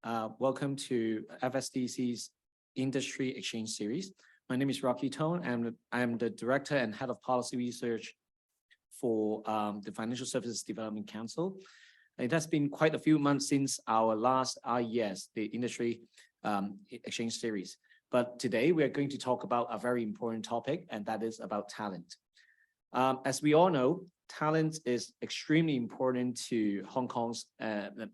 Welcome to FSDC's Industry Exchange Series. My name is Rocky Tone, and I'm the Director and Head of Policy Research for the Financial Services Development Council. It has been quite a few months since our last IES, the Industry Exchange Series. But today we are going to talk about a very important topic, and that is about talent. As we all know, talent is extremely important to Hong Kong's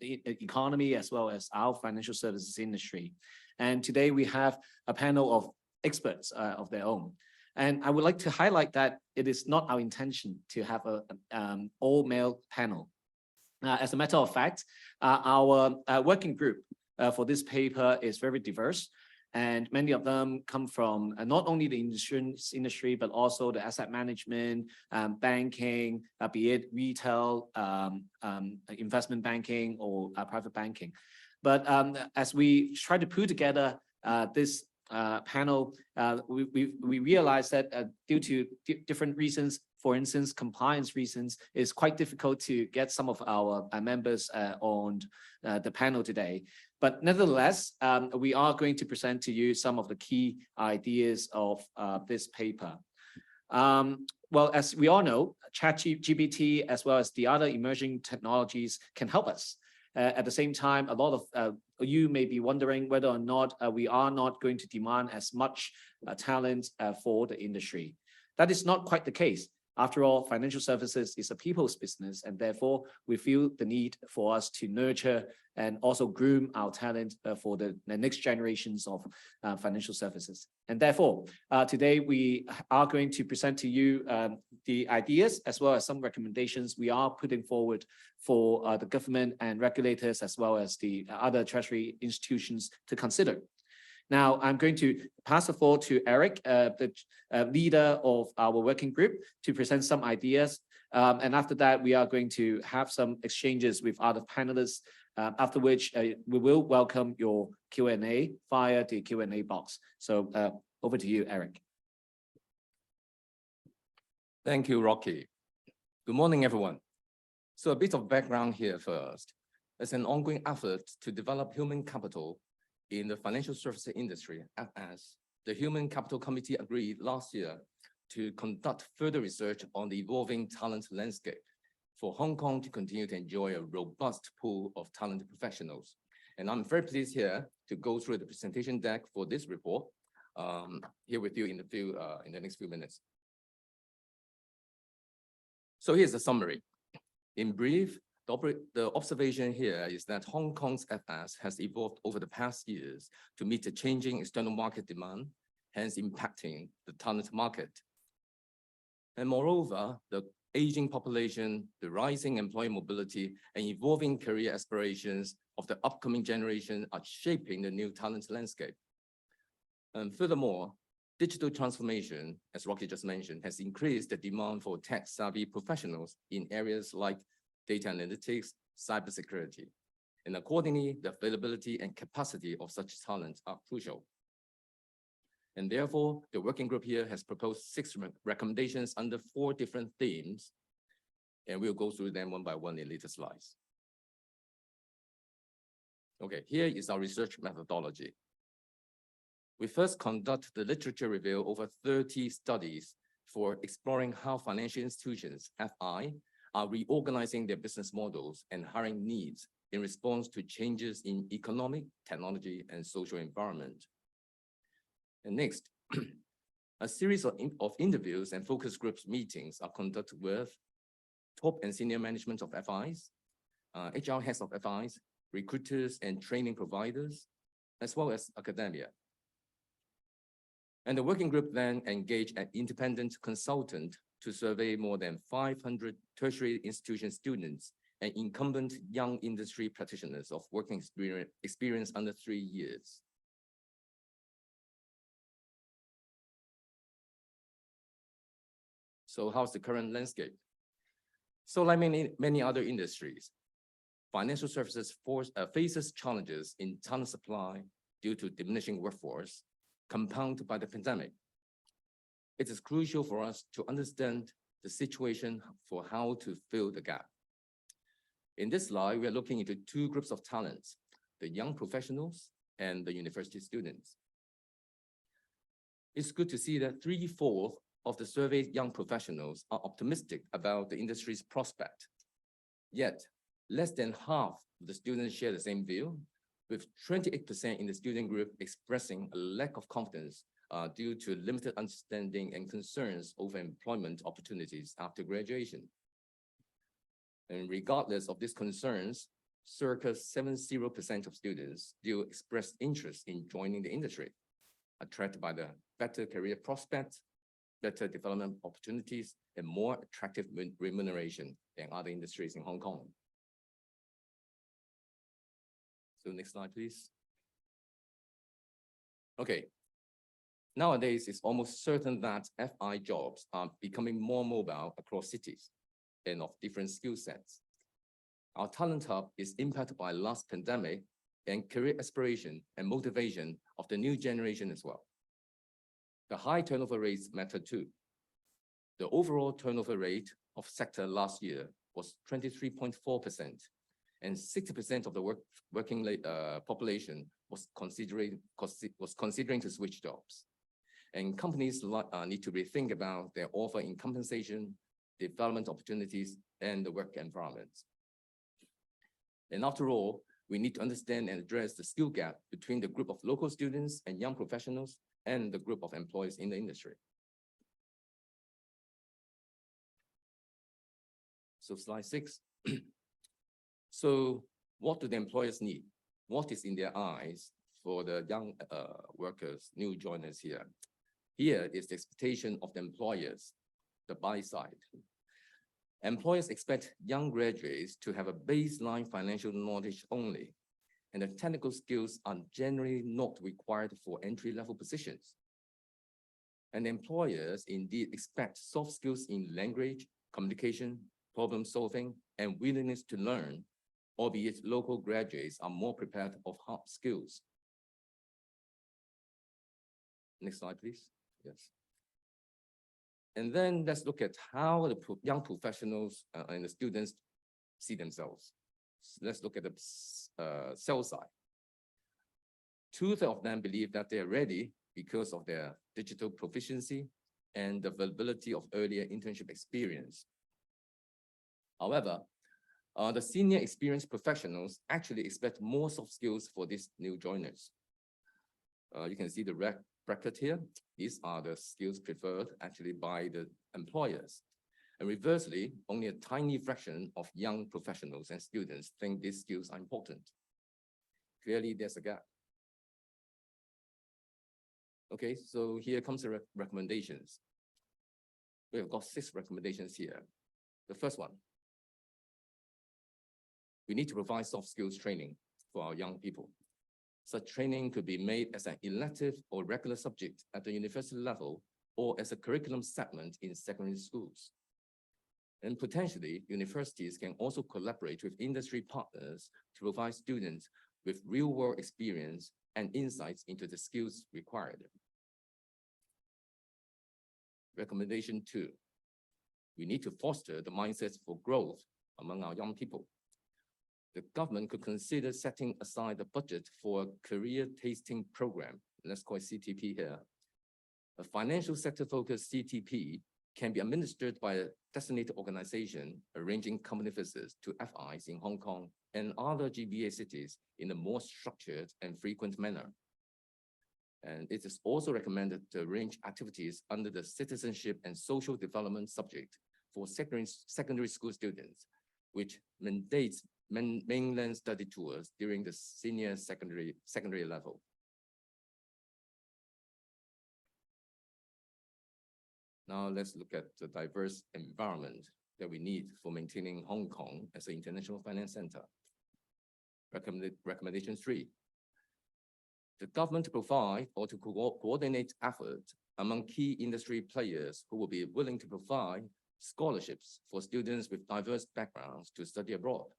economy as well as our financial services industry. And today we have a panel of experts of their own. And I would like to highlight that it is not our intention to have an all-male panel. As a matter of fact, our working group for this paper is very diverse. And many of them come from not only the insurance industry, but also the asset management, banking, be it retail, investment banking, or private banking. But as we try to put together this panel, we realized that due to different reasons, for instance, compliance reasons, it's quite difficult to get some of our members on the panel today. But nevertheless, we are going to present to you some of the key ideas of this paper. Well, as we all know, ChatGPT as well as the other emerging technologies can help us. At the same time, a lot of you may be wondering whether or not we are not going to demand as much talent for the industry. That is not quite the case. After all, financial services is a people's business, and therefore we feel the need for us to nurture and also groom our talent for the next generations of financial services. And therefore, today we are going to present to you the ideas as well as some recommendations we are putting forward for the government and regulators as well as the other treasury institutions to consider. Now, I'm going to pass the floor to Eric, the leader of our working group, to present some ideas. And after that, we are going to have some exchanges with other panelists, after which we will welcome your Q&A via the Q&A box. So over to you, Eric. Thank you, Rocky. Good morning, everyone. So a bit of background here first. It's an ongoing effort to develop human capital in the financial services industry, as the Human Capital Committee agreed last year to conduct further research on the evolving talent landscape for Hong Kong to continue to enjoy a robust pool of talented professionals. And I'm very pleased here to go through the presentation deck for this report here with you in the next few minutes. So here's the summary. In brief, the observation here is that Hong Kong's FS has evolved over the past years to meet the changing external market demand, hence impacting the talent market. And moreover, the aging population, the rising employee mobility, and evolving career aspirations of the upcoming generation are shaping the new talent landscape. And furthermore, digital transformation, as Rocky just mentioned, has increased the demand for tech-savvy professionals in areas like data analytics, cybersecurity. And accordingly, the availability and capacity of such talent are crucial. And therefore, the working group here has proposed 6 recommendations under 4 different themes, and we'll go through them one by one in later slides. Okay, here is our research methodology. We first conduct the literature review over 30 studies for exploring how financial institutions, FI, are reorganizing their business models and hiring needs in response to changes in economic, technology, and social environment. And next, a series of interviews and focus groups meetings are conducted with top and senior management of FIs, HR heads of FIs, recruiters and training providers, as well as academia. And the working group then engaged an independent consultant to survey more than 500 tertiary institution students and incumbent young industry practitioners of working experience under 3 years. So how's the current landscape? So like many other industries, financial services faces challenges in talent supply due to diminishing workforce, compounded by the pandemic. It is crucial for us to understand the situation for how to fill the gap. In this slide, we are looking into 2 groups of talents. the young professionals, and the university students. It's good to see that 3/4 of the surveyed young professionals are optimistic about the industry's prospect. Yet, less than half of the students share the same view, with 28% in the student group expressing a lack of confidence due to limited understanding and concerns over employment opportunities after graduation. And regardless of these concerns, circa 70% of students still express interest in joining the industry, attracted by the better career prospects, better development opportunities, and more attractive remuneration than other industries in Hong Kong. So next slide, please. Okay. Nowadays, it's almost certain that FI jobs are becoming more mobile across cities and of different skill sets. Our talent hub is impacted by last pandemic and career aspiration and motivation of the new generation as well. The high turnover rates matter too. The overall turnover rate of sector last year was 23.4%, and 60% of the working population was considering to switch jobs. And companies need to rethink about their offer in compensation, development opportunities, and the work environment. And after all, we need to understand and address the skill gap between the group of local students and young professionals and the group of employees in the industry. So slide 6. So what do the employers need? What is in their eyes for the young workers, new joiners here? Here is the expectation of the employers, the buy side. Employers expect young graduates to have a baseline financial knowledge only, and the technical skills are generally not required for entry-level positions. And employers indeed expect soft skills in language, communication, problem solving, and willingness to learn, albeit local graduates are more prepared of hard skills. Next slide, please. Yes. And then let's look at how the young professionals and the students see themselves. Let's look at the sales side. 2/3 of them believe that they're ready because of their digital proficiency and the availability of earlier internship experience. However, the senior experienced professionals actually expect more soft skills for these new joiners. You can see the red bracket here. These are the skills preferred actually by the employers. And reversely, only a tiny fraction of young professionals and students think these skills are important. Clearly, there's a gap. Okay, so here comes the recommendations. We've got 6 recommendations here. The first one, we need to provide soft skills training for our young people. Such training could be made as an elective or regular subject at the university level or as a curriculum segment in secondary schools. And potentially, universities can also collaborate with industry partners to provide students with real-world experience and insights into the skills required. Recommendation 2, we need to foster the mindsets for growth among our young people. The government could consider setting aside a budget for a career tasting program, let's call it CTP here. A financial sector-focused CTP can be administered by a designated organization arranging company visits to FIs in Hong Kong and other GBA cities in a more structured and frequent manner. And it is also recommended to arrange activities under the citizenship and social development subject for secondary school students, which mandates mainland study tours during the senior secondary level. Now let's look at the diverse environment that we need for maintaining Hong Kong as an international finance center. Recommendation 3. The government to provide or to coordinate efforts among key industry players who will be willing to provide scholarships for students with diverse backgrounds to study abroad.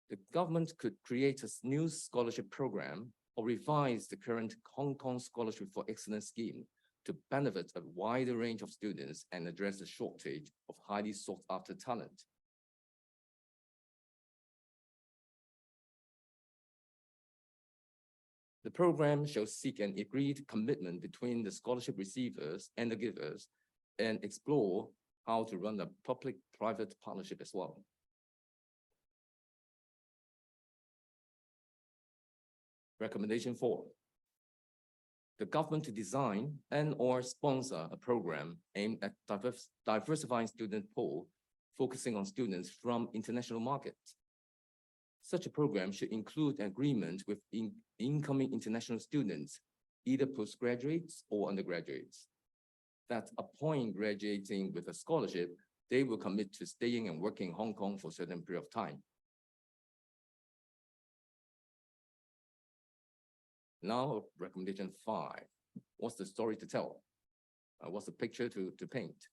The government could create a new scholarship program or revise the current Hong Kong Scholarship for Excellence scheme to benefit a wider range of students and address the shortage of highly sought after talent. The program shall seek an agreed commitment between the scholarship receivers and the givers and explore how to run a public-private partnership as well. Recommendation 4. The government to design and/or sponsor a program aimed at diversifying student pool, focusing on students from international markets. Such a program should include an agreement with incoming international students, either postgraduates or undergraduates, that upon graduating with a scholarship, they will commit to staying and working in Hong Kong for a certain period of time. Now, recommendation 5. What's the story to tell? What's the picture to paint?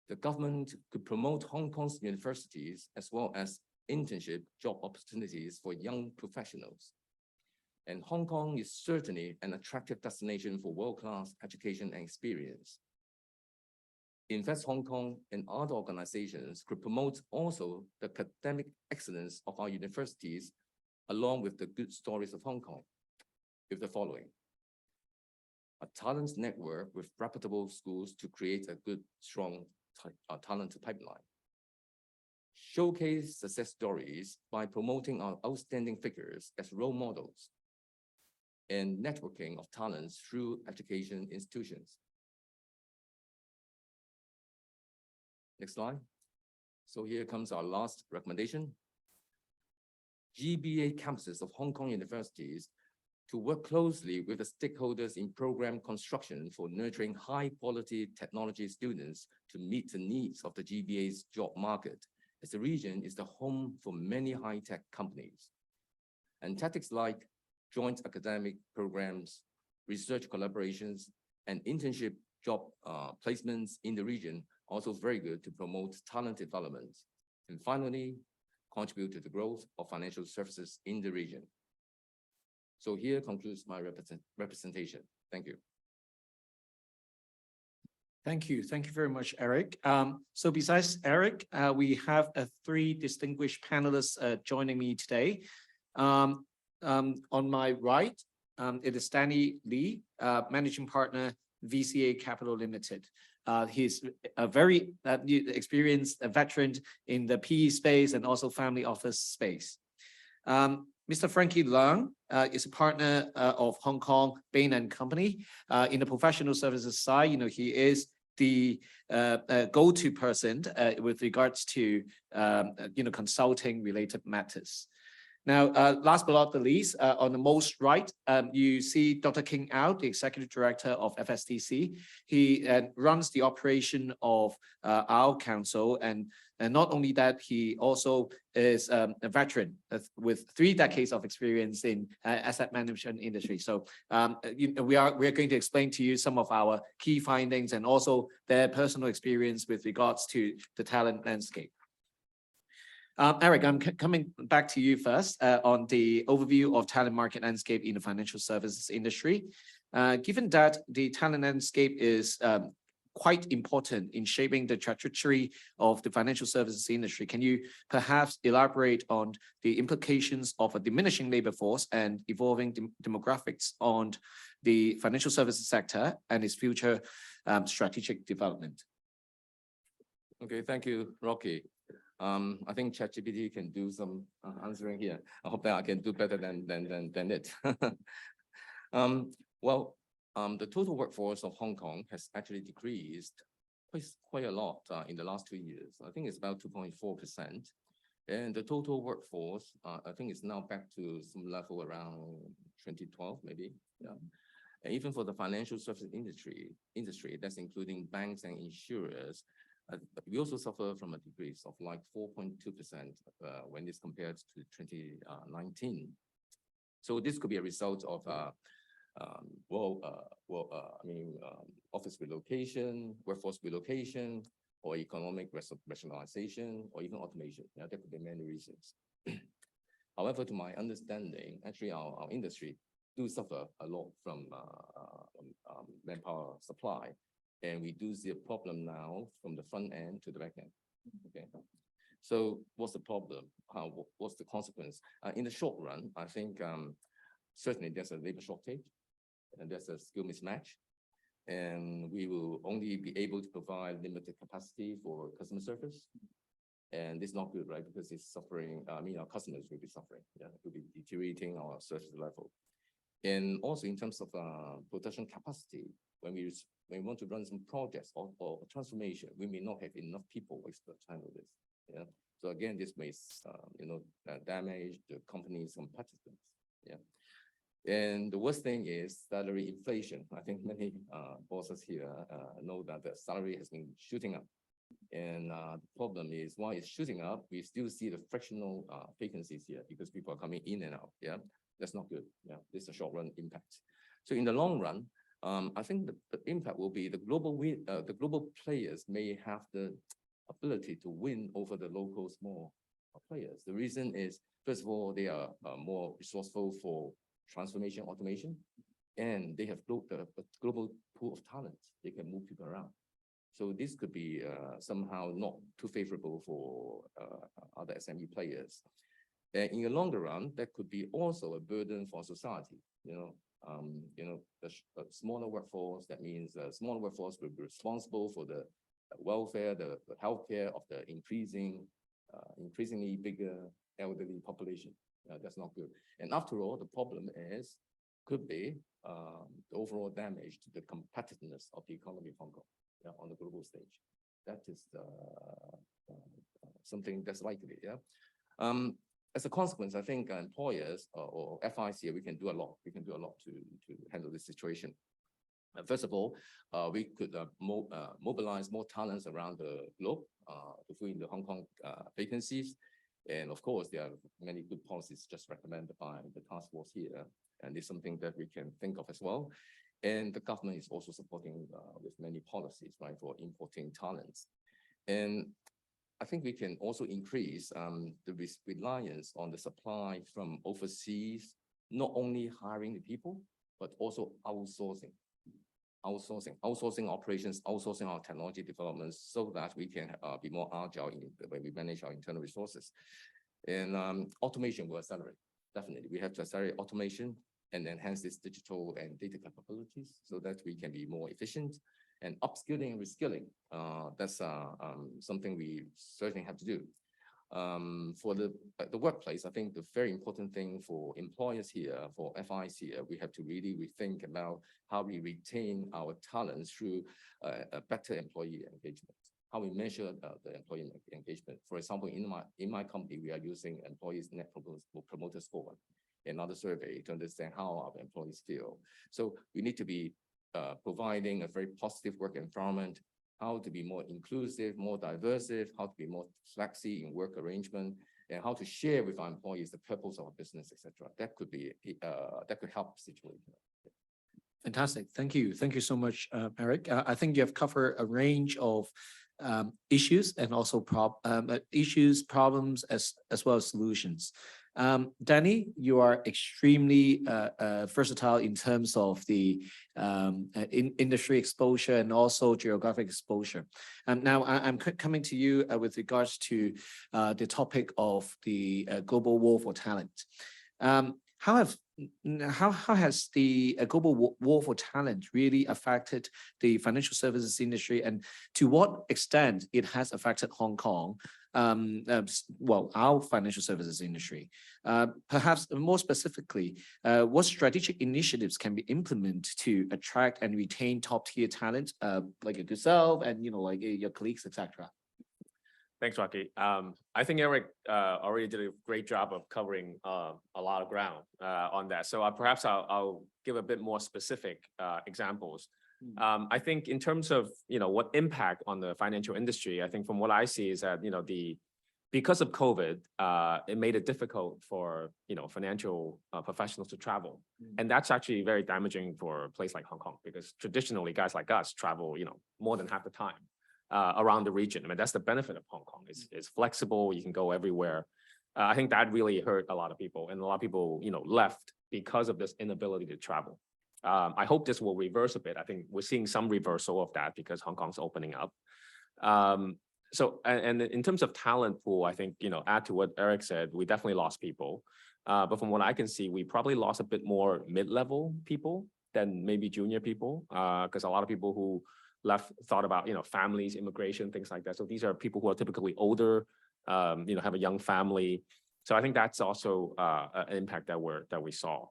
The government could promote Hong Kong's universities as well as internship job opportunities for young professionals. And Hong Kong is certainly an attractive destination for world-class education and experience. Invest Hong Kong and other organizations could promote also the academic excellence of our universities, along with the good stories of Hong Kong, with the following: a talent network with reputable schools to create a good, strong talent pipeline. Showcase success stories by promoting our outstanding figures as role models, and networking of talents through education institutions. Next slide. So here comes our last recommendation. GBA campuses of Hong Kong universities to work closely with the stakeholders in program construction for nurturing high-quality technology students to meet the needs of the GBA's job market, as the region is the home for many high-tech companies. And tactics like joint academic programs, research collaborations, and internship job placements in the region are also very good to promote talent development. And finally, contribute to the growth of financial services in the region. So here concludes my representation. Thank you. Thank you. Thank you very much, Eric. So besides Eric, we have 3 distinguished panelists joining me today. On my right, it is Stanley Lee, Managing Partner, VCA Capital Limited. He's a very experienced veteran in the PE space and also family office space. Mr. Frankie Leung is a partner of Hong Kong Bain & Company. In the professional services side, he is the go-to person with regards to consulting related matters. Now, last but not the least, on the most right, you see Dr. King Ao, the Executive Director of FSDC. He runs the operation of our council, and not only that, he also is a veteran with 3 decades of experience in asset management industry. So we are going to explain to you some of our key findings and also their personal experience with regards to the talent landscape. Eric, I'm coming back to you first on the overview of talent market landscape in the financial services industry. Given that the talent landscape is quite important in shaping the trajectory of the financial services industry, can you perhaps elaborate on the implications of a diminishing labor force and evolving demographics on the financial services sector and its future strategic development? Okay, thank you, Rocky. I think ChatGPT can do some answering here. I hope that I can do better than it. The total workforce of Hong Kong has actually decreased quite a lot in the last 2 years. I think it's about 2.4%. And the total workforce, I think it's now back to some level around 2012, maybe. Yeah. And even for the financial services industry, that's including banks and insurers, we also suffer from a decrease of like 4.2% when it's compared to 2019. So this could be a result of office relocation, workforce relocation, or economic rationalization, or even automation. There could be many reasons. However, to my understanding, actually our industry do suffer a lot from manpower supply. And we do see a problem now from the front end to the back end. Okay. So what's the problem? What's the consequence? In the short run, I think certainly there's a labor shortage and there's a skill mismatch. And we will only be able to provide limited capacity for customer service. And it's not good, right? Because it's suffering, our customers will be suffering. Yeah, it will be deteriorating our service level. And also in terms of production capacity, when we want to run some projects or transformation, we may not have enough people expert to handle this. Yeah. So again, this may damage the company's competitiveness. Yeah. And the worst thing is salary inflation. I think many bosses here know that the salary has been shooting up. And the problem is, while it's shooting up, we still see the fractional vacancies here because people are coming in and out. Yeah, that's not good. Yeah, this is a short-run impact. So in the long run, I think the impact will be the global players may have the ability to win over the local small players. The reason is, first of all, they are more resourceful for transformation, automation, and they have a global pool of talent. They can move people around. So this could be somehow not too favorable for other SME players. And in the longer run, that could be also a burden for society. The smaller workforce, that means the smaller workforce will be responsible for the welfare, the healthcare of the increasingly bigger elderly population. That's not good. And after all, the problem could be the overall damage to the competitiveness of the economy of Hong Kong on the global stage. That is something that's likely. Yeah. As a consequence, I think employers or FIs here, we can do a lot. We can do a lot to handle this situation. First of all, we could mobilize more talents around the globe to fill in the Hong Kong vacancies. And of course, there are many good policies just recommended by the task force here. And it's something that we can think of as well. And the government is also supporting with many policies, right, for importing talents. And I think we can also increase the reliance on the supply from overseas, not only hiring the people, but also outsourcing operations, outsourcing our technology developments so that we can be more agile when we manage our internal resources. And automation will accelerate. Definitely, we have to accelerate automation and enhance this digital and data capabilities so that we can be more efficient. And upskilling and reskilling, that's something we certainly have to do. For the workplace, I think the very important thing for employers here, for FIs here, we have to really rethink about how we retain our talents through a better employee engagement, how we measure the employee engagement. For example, in my company, we are using employees' net promoter score, another survey to understand how our employees feel. So we need to be providing a very positive work environment, how to be more inclusive, more diverse, how to be more flexi in work arrangement, and how to share with our employees the purpose of our business, etc. That could be that could help the situation. Fantastic. Thank you. Thank you so much, Eric. I think you have covered a range of issues and also problems as well as solutions. Danny, you are extremely versatile in terms of the industry exposure and also geographic exposure. Now I'm coming to you with regards to the topic of the global war for talent. How has the global war for talent really affected the financial services industry, and to what extent it has affected Hong Kong, well, our financial services industry? Perhaps more specifically, what strategic initiatives can be implemented to attract and retain top-tier talent, like yourself and like your colleagues, etc.? Thanks, Rocky. I think Eric already did a great job of covering a lot of ground on that. So perhaps I'll give a bit more specific examples. I think in terms of what impact on the financial industry, I think from what I see is that because of COVID, it made it difficult for financial professionals to travel, and that's actually very damaging for a place like Hong Kong, because traditionally guys like us travel more than half the time around the region. I mean, that's the benefit of Hong Kong. It's flexible. You can go everywhere. I think that really hurt a lot of people, and a lot of people, left because of this inability to travel. I hope this will reverse a bit. I think we're seeing some reversal of that because Hong Kong's opening up. And in terms of talent pool, I think, add to what Eric said, we definitely lost people. But from what I can see, we probably lost a bit more mid-level people than maybe junior people, because a lot of people who left thought about, families, immigration, things like that. So these are people who are typically older, have a young family. So I think that's also an impact that we saw.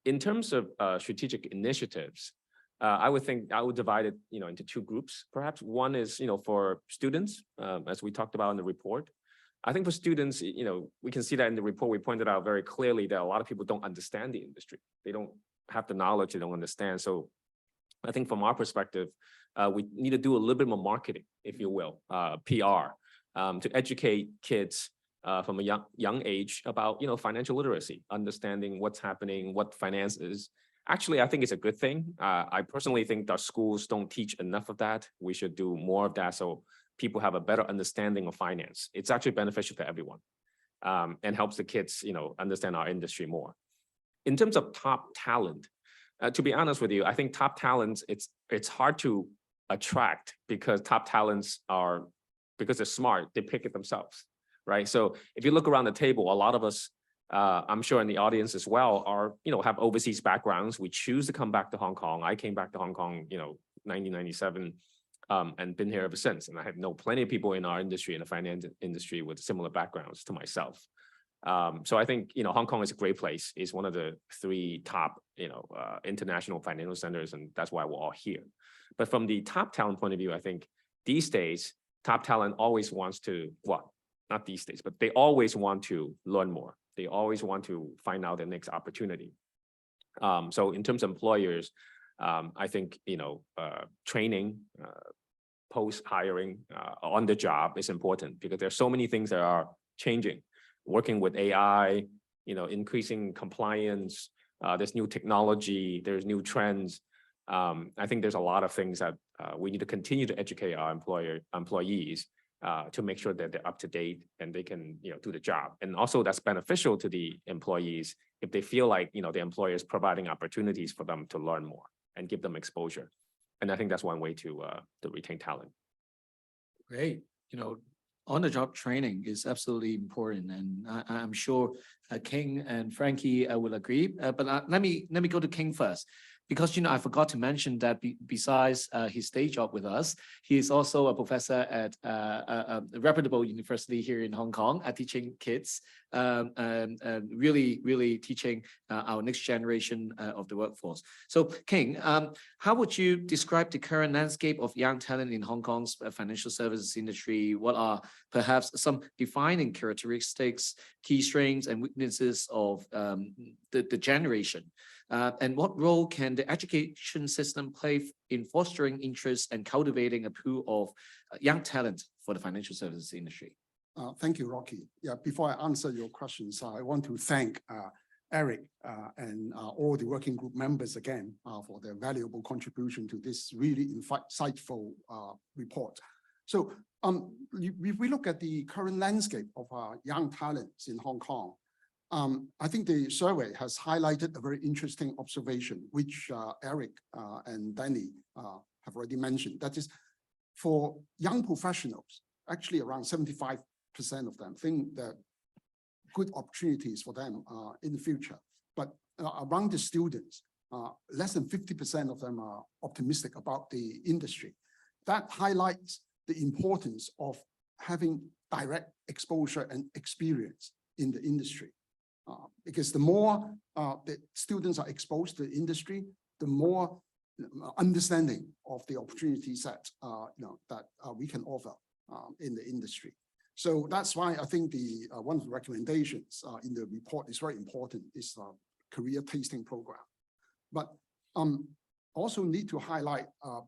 In terms of strategic initiatives, I would divide it, into two groups. Perhaps one is, for students, as we talked about in the report. I think for students, we can see that in the report, we pointed out very clearly that a lot of people don't understand the industry. They don't have the knowledge, they don't understand. So I think from our perspective, we need to do a little bit more marketing, if you will, PR, to educate kids from a young age about, financial literacy, understanding what's happening, what finance is. Actually, I think it's a good thing. I personally think that schools don't teach enough of that. We should do more of that so people have a better understanding of finance. It's actually beneficial to everyone, and helps the kids, understand our industry more. In terms of top talent, to be honest with you, I think top talents, it's hard to attract because top talents because they're smart, they pick it themselves, right? So if you look around the table, a lot of us, I'm sure in the audience as well, have overseas backgrounds. We choose to come back to Hong Kong. I came back to Hong Kong, 1997, and been here ever since. And I know plenty of people in our industry, in the finance industry, with similar backgrounds to myself. So I think, Hong Kong is a great place. It's one of the 3 top, international financial centers, and that's why we're all here. But from the top talent point of view, I think these days, top talent always wants to, not these days, but they always want to learn more. They always want to find out the next opportunity. So in terms of employers, I think, training, post-hiring, on the job is important because there's so many things that are changing. Working with AI, increasing compliance, there's new technology, there's new trends. I think there's a lot of things that we need to continue to educate our employees to make sure that they're up to date and they can, do the job. And also that's beneficial to the employees if they feel like, the employer is providing opportunities for them to learn more and give them exposure. And I think that's one way to retain talent. Great. On-the-job training is absolutely important, and I'm sure King and Frankie will agree. But let me go to King first, because I forgot to mention that besides his day job with us, he is also a professor at a reputable university here in Hong Kong, teaching kids, really teaching our next generation of the workforce. So King, how would you describe the current landscape of young talent in Hong Kong's financial services industry? What are perhaps some defining characteristics, key strengths and weaknesses of the generation? And what role can the education system play in fostering interest and cultivating a pool of young talent for the financial services industry? Thank you, Rocky. Yeah, before I answer your questions, I want to thank Eric and all the working group members again for their valuable contribution to this really insightful report. So if we look at the current landscape of young talents in Hong Kong, I think the survey has highlighted a very interesting observation, which Eric and Danny have already mentioned. That is, for young professionals, actually around 75% of them think that good opportunities for them in the future. But among the students, less than 50% of them are optimistic about the industry. That highlights the importance of having direct exposure and experience in the industry. Because the more the students are exposed to the industry, the more understanding of the opportunity set that we can offer in the industry. So that's why I think the one of the recommendations in the report is very important, is career tasting program. But also need to highlight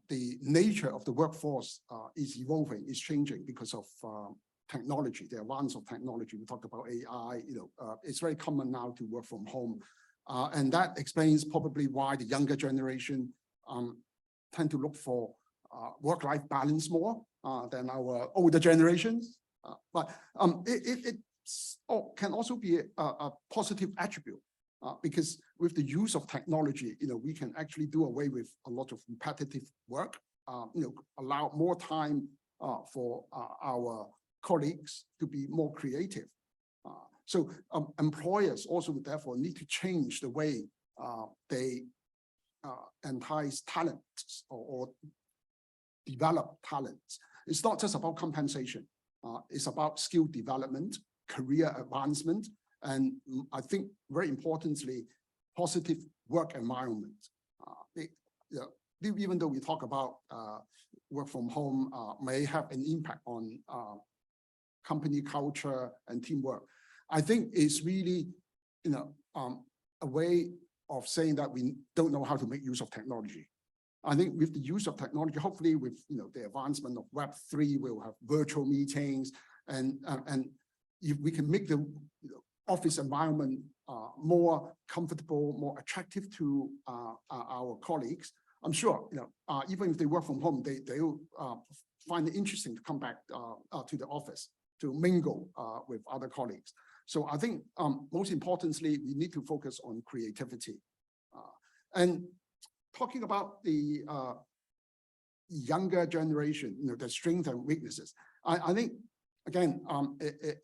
the nature of the workforce is evolving, is changing because of technology, the advance of technology. We talked about AI, it's very common now to work from home. And that explains probably why the younger generation tend to look for work-life balance more than our older generations. But it can also be a positive attribute because with the use of technology, we can actually do away with a lot of repetitive work, allow more time for our colleagues to be more creative. So employers also therefore need to change the way they entice talents or develop talents. It's not just about compensation. It's about skill development, career advancement, and I think very importantly, positive work environment. Even though we talk about work from home may have an impact on company culture and teamwork, I think it's really, a way of saying that we don't know how to make use of technology. I think with the use of technology, hopefully with the advancement of Web3, we'll have virtual meetings, and if we can make the office environment more comfortable, more attractive to our colleagues, I'm sure even if they work from home, they'll find it interesting to come back to the office to mingle with other colleagues. So I think most importantly, we need to focus on creativity. And talking about the younger generation, the strengths and weaknesses, I think, again,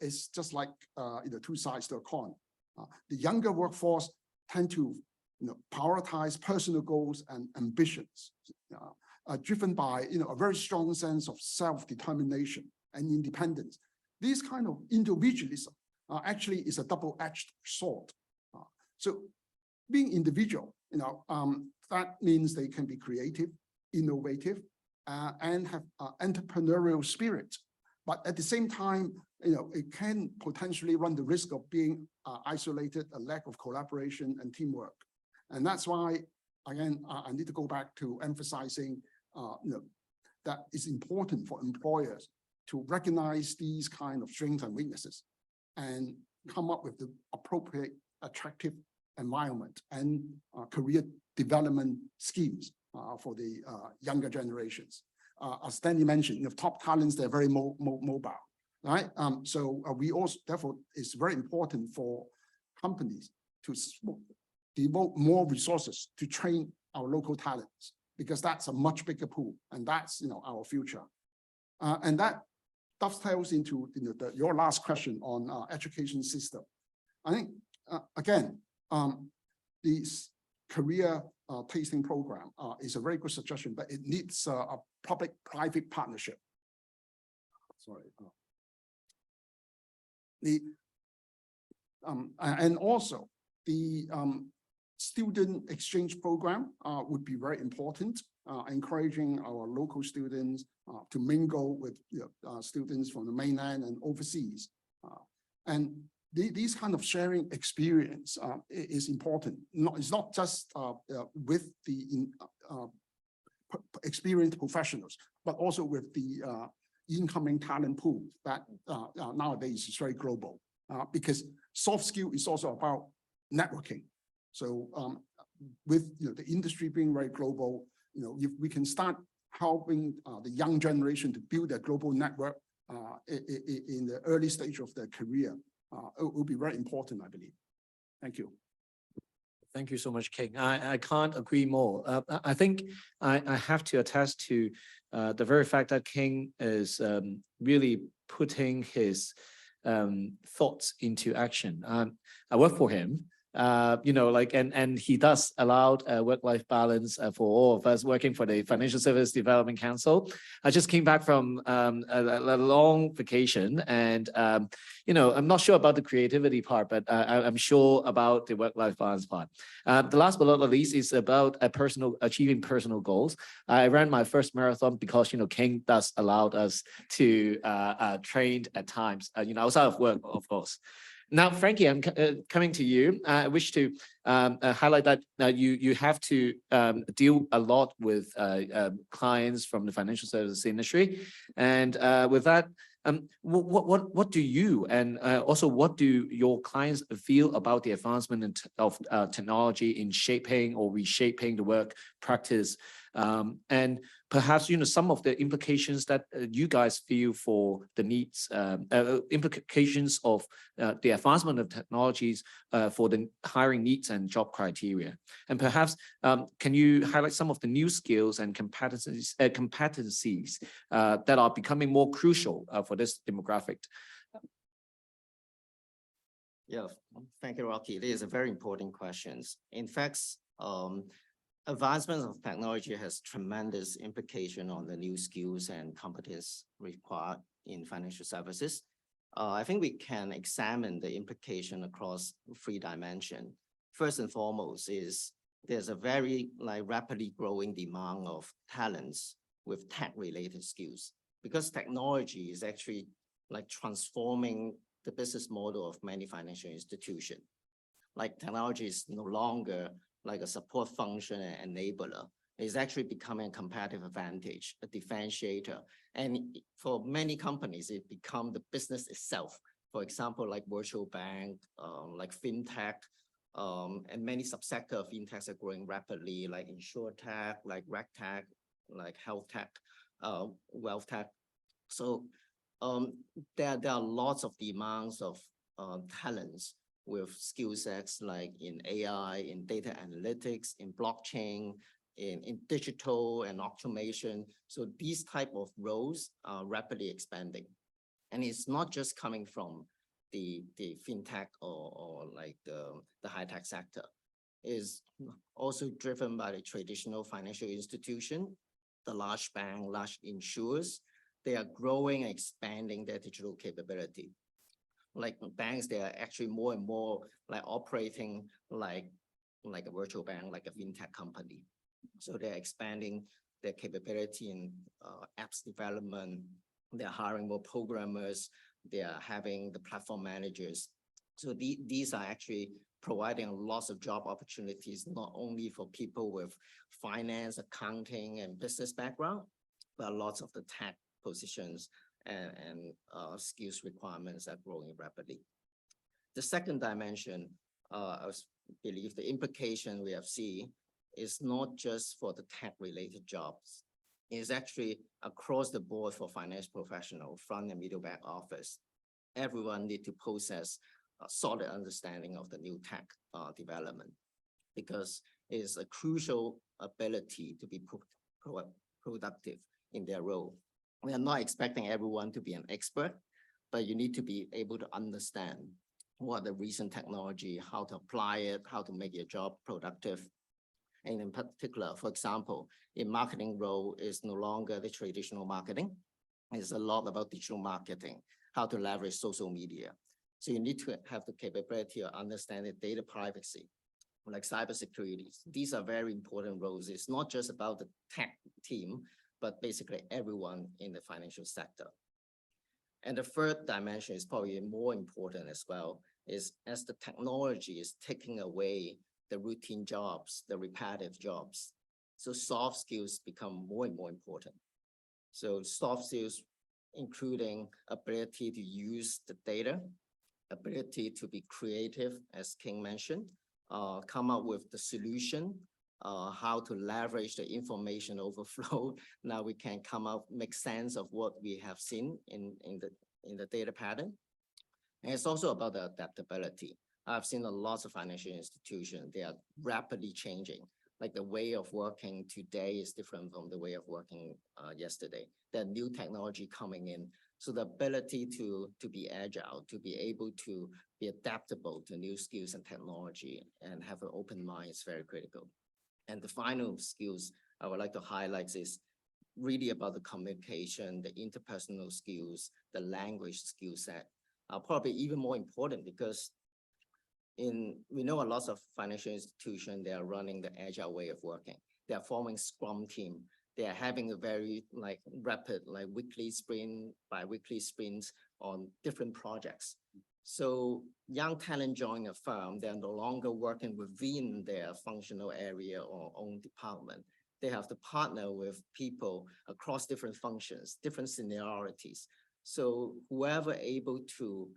it's just like two sides to a coin. The younger workforce tend to prioritize personal goals and ambitions, driven by a very strong sense of self-determination and independence. This kind of individualism actually is a double-edged sword. So being individual, that means they can be creative, innovative, and have entrepreneurial spirit. But at the same time, it can potentially run the risk of being isolated, a lack of collaboration and teamwork. And that's why, again, I need to go back to emphasizing that it's important for employers to recognize these kind of strengths and weaknesses and come up with the appropriate, attractive environment and career development schemes for the younger generations. As Stanley mentioned, top talents, they're very mobile, right? So we also, therefore, it's very important for companies to devote more resources to train our local talents, because that's a much bigger pool, and that's our future. And that dovetails into your last question on education system. I think again, this career tasting program is a very good suggestion, but it needs a public-private partnership. Sorry. And also the student exchange program would be very important, encouraging our local students to mingle with students from the mainland and overseas. And these kind of sharing experience is important. It's not just with the experienced professionals, but also with the incoming talent pool that nowadays is very global. Because soft skill is also about networking. So with the industry being very global, if we can start helping the young generation to build a global network in the early stage of their career, it will be very important, I believe. Thank you. Thank you so much, King. I can't agree more. I think I have to attest to the very fact that King is really putting his thoughts into action. I work for him. And he does allow work-life balance for all of us working for the Financial Service Development Council. I just came back from a long vacation, and I'm not sure about the creativity part, but I'm sure about the work-life balance part. The last but not the least is about achieving personal goals. I ran my first marathon because King does allow us to train at times, outside of work, of course. Now, Frankie, I'm coming to you. I wish to highlight that you have to deal a lot with clients from the financial services industry, and with that, what do you and also what do your clients feel about the advancement of technology in shaping or reshaping the work practice And perhaps, some of the implications that you guys feel for the needs, implications of the advancement of technologies for the hiring needs and job criteria. And perhaps, can you highlight some of the new skills and competencies that are becoming more crucial for this demographic? Yeah, thank you, Rocky. It is a very important question. In fact, advancement of technology has tremendous implication on the new skills and competence required in financial services. I think we can examine the implication across 3 dimensions. First and foremost is there's a very rapidly growing demand of talents with tech-related skills, because technology is actually transforming the business model of many financial institutions. Technology is no longer like a support function and enabler. It's actually becoming a competitive advantage, a differentiator. And for many companies, it becomes the business itself. For example, like virtual bank, like fintech, and many subsectors of fintechs are growing rapidly, like insurtech, like regtech, like health tech, wealth tech. So there are lots of demands of talents with skill sets like in AI, in data analytics, in blockchain, in digital and automation. So these type of roles are rapidly expanding. And it's not just coming from the fintech or like the high-tech sector. It's also driven by the traditional financial institution, the large bank, large insurers. They are growing and expanding their digital capability. Like banks, they are actually more and more like operating like a virtual bank, like a fintech company. So they're expanding their capability in apps development. They're hiring more programmers. They are having the platform managers. So these are actually providing lots of job opportunities, not only for people with finance, accounting, and business background, but lots of the tech positions and skills requirements are growing rapidly. The second dimension, I believe the implication we have seen is not just for the tech-related jobs. It's actually across the board for finance professional, front and middle back office. Everyone need to possess a solid understanding of the new tech development, because it's a crucial ability to be productive in their role. We are not expecting everyone to be an expert, but you need to be able to understand what the recent technology, how to apply it, how to make your job productive. And in particular, for example, in marketing role is no longer the traditional marketing. It's a lot about digital marketing, how to leverage social media. So you need to have the capability of understanding data privacy, like cybersecurity. These are very important roles. It's not just about the tech team, but basically everyone in the financial sector. And the third dimension is probably more important as well, is as the technology is taking away the routine jobs, the repetitive jobs. So soft skills become more and more important. So soft skills, including ability to use the data, ability to be creative, as King mentioned, come up with the solution, how to leverage the information overflow. Now we can come up, make sense of what we have seen in the data pattern. And it's also about the adaptability. I've seen a lot of financial institutions, they are rapidly changing. Like the way of working today is different from the way of working yesterday. There are new technology coming in. So the ability to be agile, to be able to be adaptable to new skills and technology and have an open mind is very critical. And the final skills I would like to highlight is really about the communication, the interpersonal skills, the language skill set are probably even more important, because we know a lot of financial institutions, they are running the agile way of working. They are forming Scrum team. They are having a very rapid, weekly sprint, bi-weekly sprints on different projects. So young talent join a firm, they're no longer working within their functional area or own department. They have to partner with people across different functions, different seniorities. So whoever able to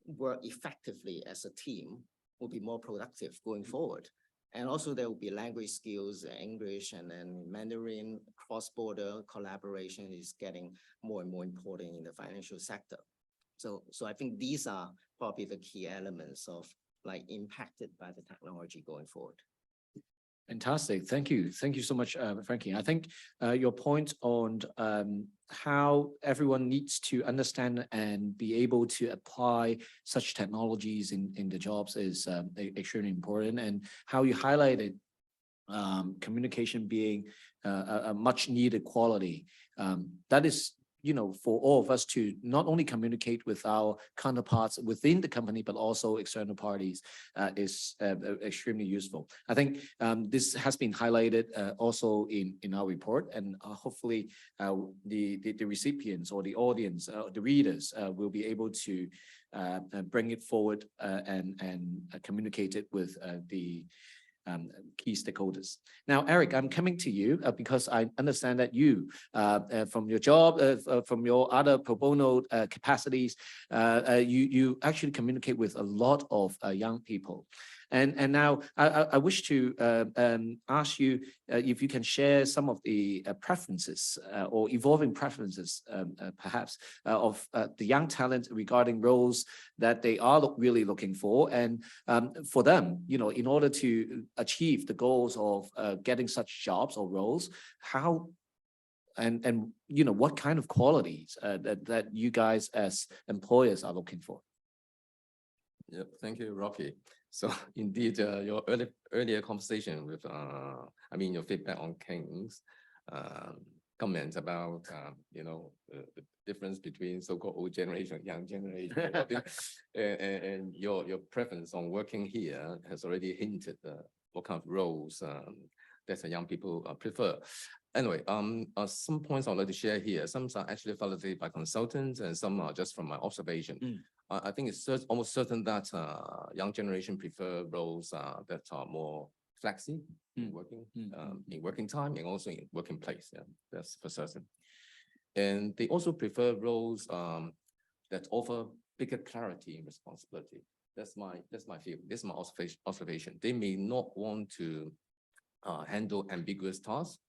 work effectively as a team will be more productive going forward. And also there will be language skills, English and then Mandarin, cross-border collaboration is getting more and more important in the financial sector. So I think these are probably the key elements of like impacted by the technology going forward. Fantastic. Thank you. Thank you so much, Frankie. I think your point on how everyone needs to understand and be able to apply such technologies in the jobs is extremely important, and how you highlighted communication being a much needed quality. That is, for all of us to not only communicate with our counterparts within the company, but also external parties is extremely useful. I think this has been highlighted also in our report, and hopefully the recipients or the audience, the readers will be able to bring it forward and communicate it with the key stakeholders. Now, Eric, I'm coming to you because I understand that you, from your job, from your other pro bono capacities, you actually communicate with a lot of young people. And now I wish to ask you if you can share some of the preferences or evolving preferences, perhaps, of the young talent regarding roles that they are really looking for. And for them, in order to achieve the goals of getting such jobs or roles, how and what kind of qualities that you guys as employers are looking for? Yeah, thank you, Rocky. So indeed, your earlier conversation with, your feedback on King's comments about, the difference between so-called old generation, young generation, and your preference on working here has already hinted what kind of roles that the young people prefer. Anyway, some points I'd like to share here. Some are actually validated by consultants, and some are just from my observation. I think it's almost certain that young generation prefer roles that are more flexi in working time and also in working place. Yeah, that's for certain. And they also prefer roles that offer bigger clarity and responsibility. That's my view. This is my observation. They may not want to handle ambiguous tasks,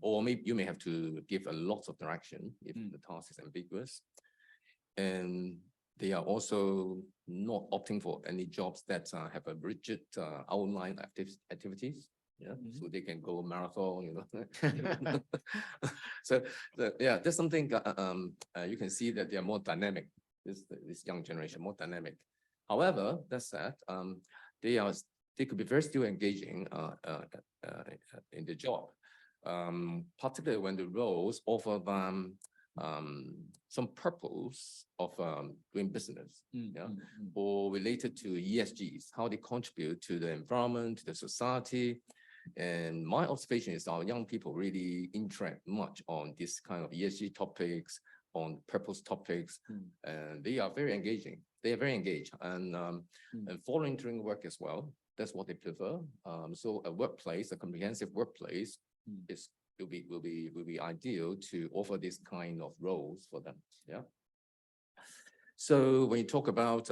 or maybe you may have to give a lot of direction if the task is ambiguous. And they are also not opting for any jobs that have a rigid outline activities. Yeah, so they can go marathon, So yeah, there's something you can see that they are more dynamic. This young generation more dynamic. However, that said, they could be very still engaging in the job, particularly when the roles offer them some purpose of doing business, or related to ESGs, how they contribute to the environment, to the society. And my observation is our young people really interact much on this kind of ESG topics, on purpose topics, and they are very engaging. They are very engaged and volunteering work as well. That's what they prefer. So a workplace, a comprehensive workplace, will be ideal to offer this kind of roles for them. Yeah. So when you talk about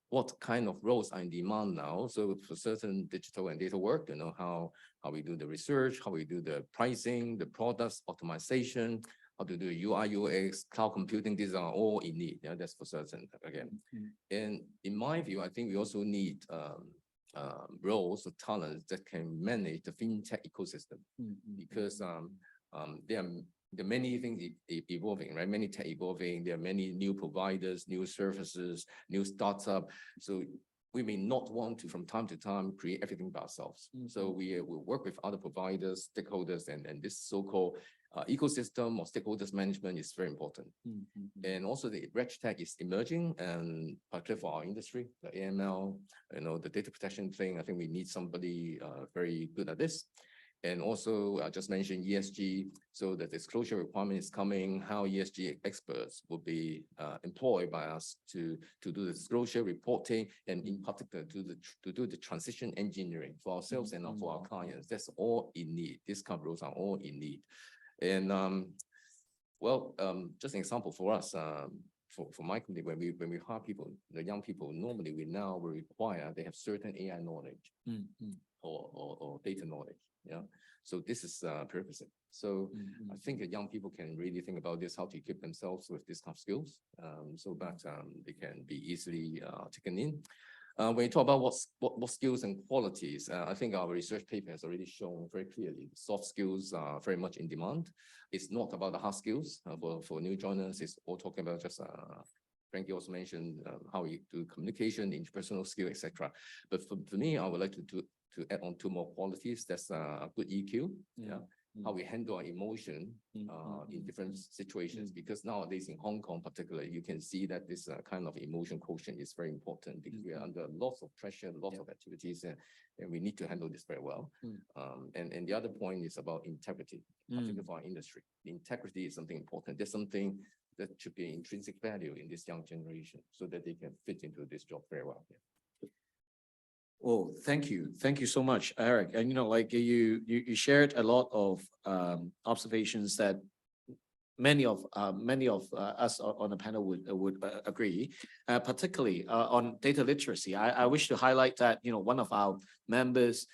what kind of roles are in demand now, so for certain digital and data work, how we do the research, how we do the pricing, the products optimization, how to do UI, UX, cloud computing, these are all in need. Yeah, that's for certain again. And in my view, I think we also need roles or talents that can manage the fintech ecosystem, because there are many things evolving, right? Many tech evolving. There are many new providers, new services, new startup. So we may not want to, from time to time, create everything by ourselves. So we will work with other providers, stakeholders, and this so-called ecosystem or stakeholders management is very important. And also the RegTech is emerging, and particularly for our industry, the AML, the data protection thing, I think we need somebody very good at this. And also, I just mentioned ESG, so the disclosure requirement is coming, how ESG experts will be employed by us to do the disclosure reporting, and in particular, to do the transition engineering for ourselves and for our clients. That's all in need. These kind of roles are all in need. And just an example for us, for my company, when we hire people, the young people, normally we now will require they have certain AI knowledge or data knowledge. Yeah. So this is prerequisite. So I think that young people can really think about this, how to equip themselves with this kind of skills, so that they can be easily taken in. When you talk about what skills and qualities, I think our research paper has already shown very clearly soft skills are very much in demand. It's not about the hard skills. For new joiners, it's all talking about just Frankie also mentioned how we do communication, interpersonal skill, etc. But for me, I would like to add on 2 more qualities. That's a good EQ. Yeah. How we handle our emotion in different situations, because nowadays in Hong Kong particularly, you can see that this kind of emotion quotient is very important because we are under lots of pressure, lots of activities, and we need to handle this very well. And the other point is about integrity, particularly for our industry. Integrity is something important. There's something that should be intrinsic value in this young generation so that they can fit into this job very well. Yeah. Oh, thank you. Thank you so much, Eric. And like you shared a lot of observations that many of us on the panel would agree, particularly on data literacy. I wish to highlight that one of our members,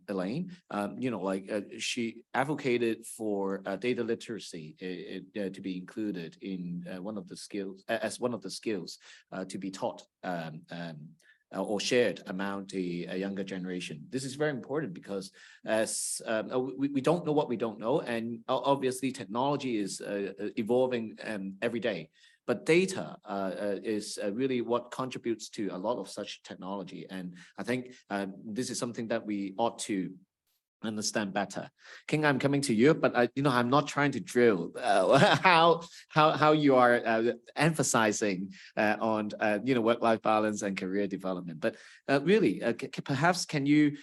Elaine, she advocated for data literacy to be included in one of the skills to be taught or shared among the younger generation. This is very important because as we don't know what we don't know, and obviously technology is evolving every day. But data is really what contributes to a lot of such technology, and I think this is something that we ought to understand better. King, I'm coming to you, but I'm not trying to drill how you are emphasizing on work-life balance and career development. But really, perhaps can you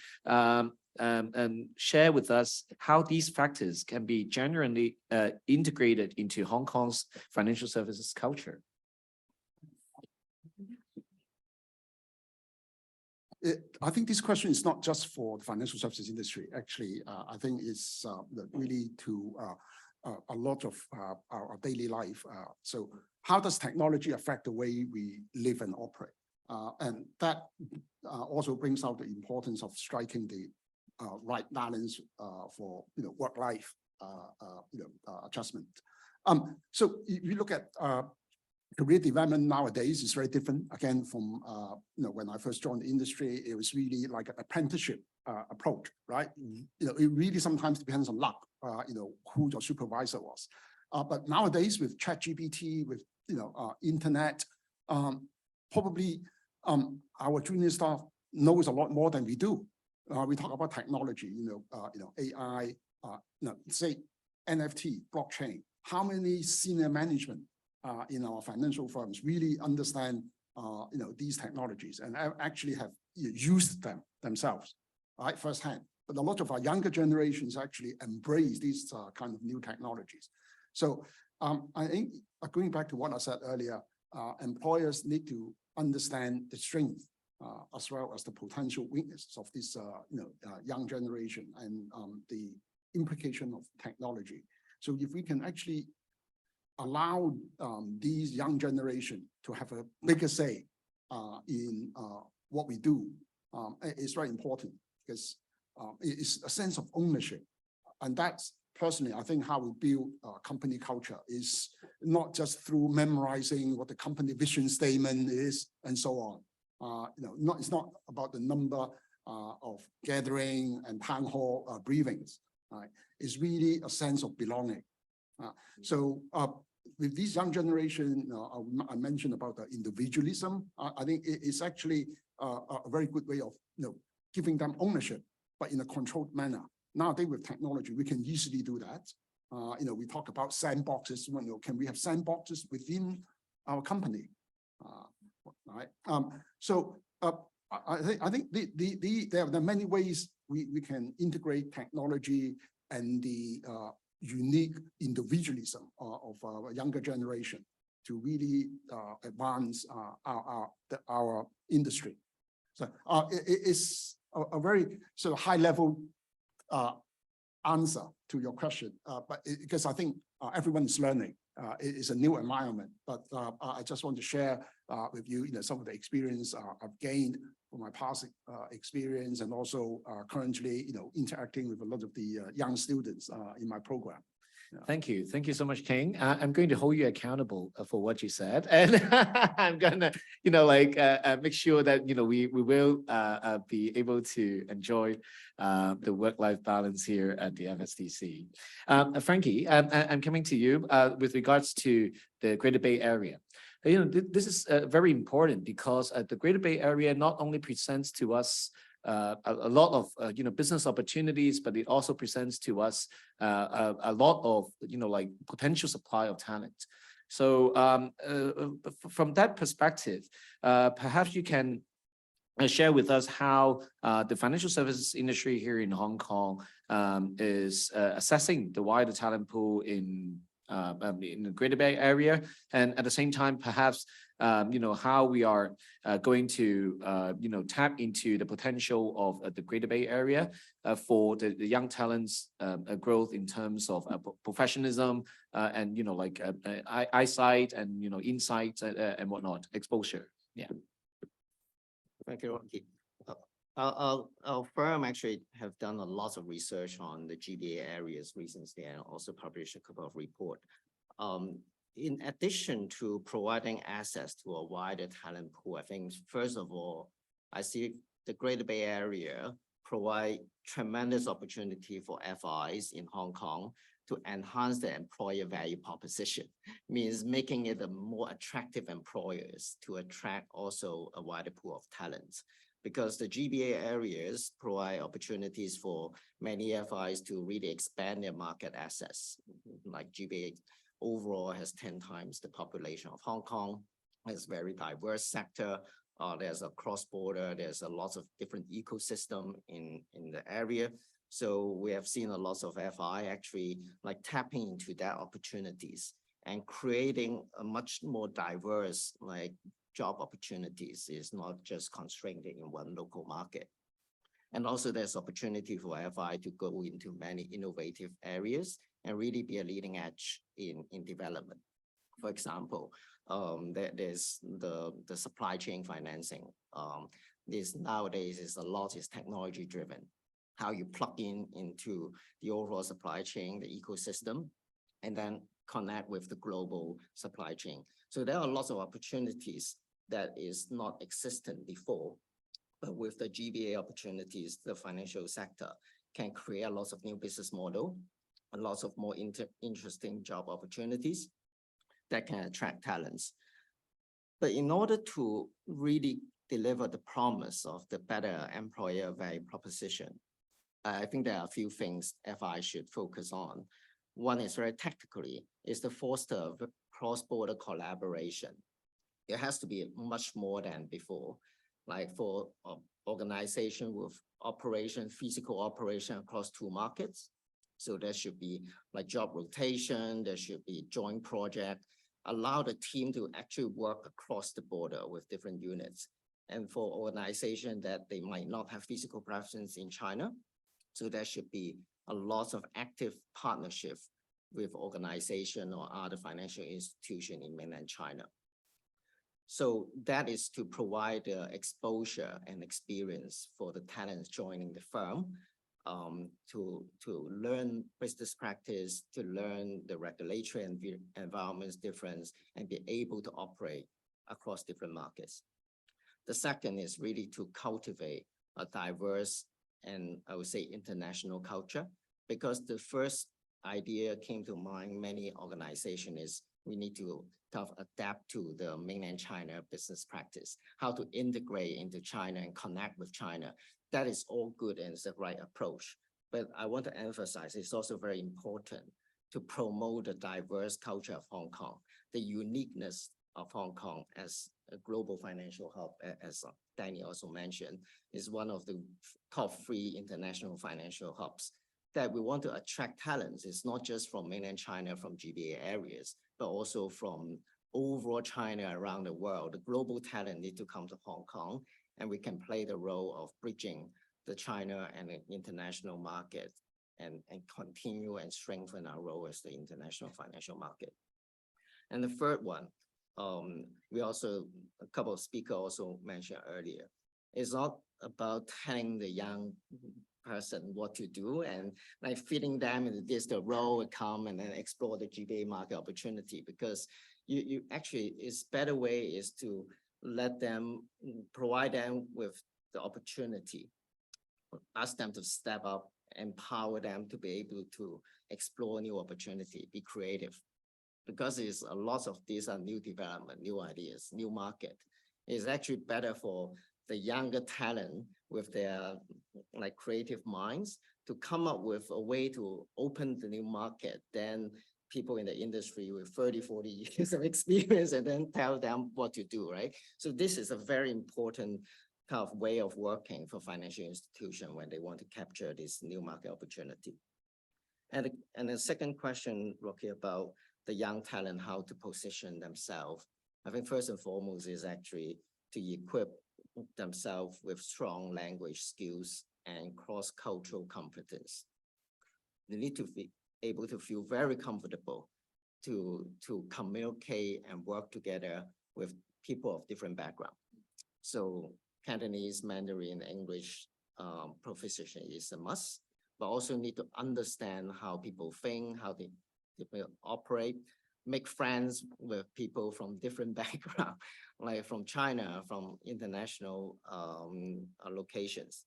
share with us how these factors can be genuinely integrated into Hong Kong's financial services culture? I think this question is not just for the financial services industry. Actually, I think it's really to a lot of our daily life. So how does technology affect the way we live and operate? And that also brings out the importance of striking the right balance for work-life adjustment. So if you look at career development nowadays is very different. Again, from when I first joined the industry, it was really like an apprenticeship approach, right? It really sometimes depends on luck, who your supervisor was. But nowadays with ChatGPT, with internet, probably our junior staff knows a lot more than we do. We talk about technology, AI, say NFT, blockchain. How many senior management in our financial firms really understand these technologies and actually have used them themselves, right, firsthand. But a lot of our younger generations actually embrace these kind of new technologies. So I think going back to what I said earlier, employers need to understand the strength as well as the potential weaknesses of this young generation and the implication of technology. So if we can actually allow these young generation to have a bigger say in what we do, is very important because it's a sense of ownership. And that's personally, I think how we build company culture is not just through memorizing what the company vision statement is and so on. It's not about the number of gathering and town hall briefings, right? It's really a sense of belonging. So with this young generation, I mentioned about the individualism. I think it's actually a very good way of giving them ownership, but in a controlled manner. Nowadays with technology, we can easily do that. We talk about sandboxes. Can we have sandboxes within our company? Right. So I think there are many ways we can integrate technology and the unique individualism of our younger generation to really advance our industry. So it is a very sort of high level answer to your question, because I think everyone is learning. It is a new environment, but I just want to share with you, some of the experience I've gained from my past experience, and also currently, interacting with a lot of the young students in my program. Thank you. Thank you so much, King. I'm going to hold you accountable for what you said. And I'm gonna, make sure that, we will be able to enjoy the work-life balance here at the FSDC. Frankie, I'm coming to you with regards to the Greater Bay Area. This is very important because the Greater Bay Area not only presents to us a lot of business opportunities, but it also presents to us a lot of potential supply of talent. So from that perspective, perhaps you can share with us how the financial services industry here in Hong Kong is assessing the wider talent pool in the Greater Bay Area, and at the same time, perhaps how we are going to tap into the potential of the Greater Bay Area for the young talents growth in terms of professionalism and eyesight and insight and whatnot, exposure. Yeah. Thank you, Rocky. Our firm actually have done a lot of research on the GBA areas recently and also published a couple of reports. In addition to providing access to a wider talent pool, I think, first of all, I see the Greater Bay Area provide tremendous opportunity for FIs in Hong Kong to enhance their employer value proposition, means making it a more attractive employers to attract also a wider pool of talents. Because the GBA areas provide opportunities for many FIs to really expand their market access. Like GBA overall has 10 times the population of Hong Kong. It's a very diverse sector. There's a cross-border, there's a lot of different ecosystem in the area. So we have seen a lot of FI actually tapping into that opportunities and creating a much more diverse job opportunities. Is not just constrained in one local market. And also there's opportunity for FI to go into many innovative areas and really be a leading edge in development. For example, there's the supply chain financing. This nowadays is technology driven. How you plug into the overall supply chain, the ecosystem, and then connect with the global supply chain. So there are lots of opportunities that is not existent before, but with the GBA opportunities, the financial sector can create lots of new business model, and lots of more interesting job opportunities that can attract talents. But in order to really deliver the promise of the better employer value proposition, I think there are a few things FI should focus on. One is very tactically, is to foster cross-border collaboration. It has to be much more than before. Like for organization with physical operation across 2 markets. So there should be job rotation, there should be joint project, allow the team to actually work across the border with different units. And for organization that they might not have physical presence in China, so there should be a lot of active partnership with organization or other financial institution in mainland China. So that is to provide exposure and experience for the talents joining the firm, to learn business practice, to learn the regulatory environments difference, and be able to operate across different markets. The second is really to cultivate a diverse and I would say international culture, because the first idea came to mind, many organizations is we need to adapt to the mainland China business practice, how to integrate into China and connect with China. That is all good and it's the right approach. But I want to emphasize it's also very important to promote the diverse culture of Hong Kong, the uniqueness of Hong Kong as a global financial hub, as Danny also mentioned, is one of the top 3 international financial hubs. That we want to attract talents. It's not just from mainland China, from GBA areas, but also from overall China around the world. The global talent need to come to Hong Kong, and we can play the role of bridging the China and the international market and continue and strengthen our role as the international financial market. And the third one, a couple of speakers also mentioned earlier, it's not about telling the young person what to do and like fitting them into this, the role will come and then explore the GBA market opportunity, because you actually, it's better way is to let them, provide them with the opportunity, ask them to step up, empower them to be able to explore new opportunity, be creative. Because it's a lot of these are new development, new ideas, new market. It's actually better for the younger talent with their like creative minds to come up with a way to open the new market than people in the industry with 30, 40 years of experience and then tell them what to do, right? So this is a very important kind of way of working for financial institutions when they want to capture this new market opportunity. And the second question, Rocky, about the young talent, how to position themselves. I think first and foremost is actually to equip themselves with strong language skills and cross-cultural competence. They need to be able to feel very comfortable to communicate and work together with people of different backgrounds. So Cantonese, Mandarin, English proficiency is a must, but also need to understand how people think, how they operate, make friends with people from different backgrounds, like from China, from international locations.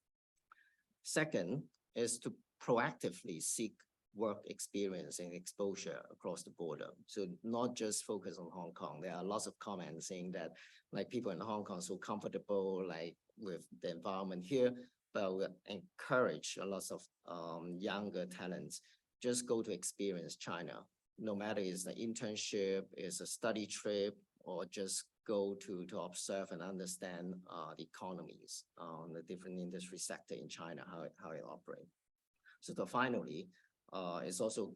Second is to proactively seek work experience and exposure across the border. So not just focus on Hong Kong. There are lots of comments saying that like people in Hong Kong are so comfortable like with the environment here, but we encourage a lot of younger talents just go to experience China. No matter it's an internship, it's a study trip, or just go to observe and understand the economies on the different industry sector in China, how it operates. So finally, it's also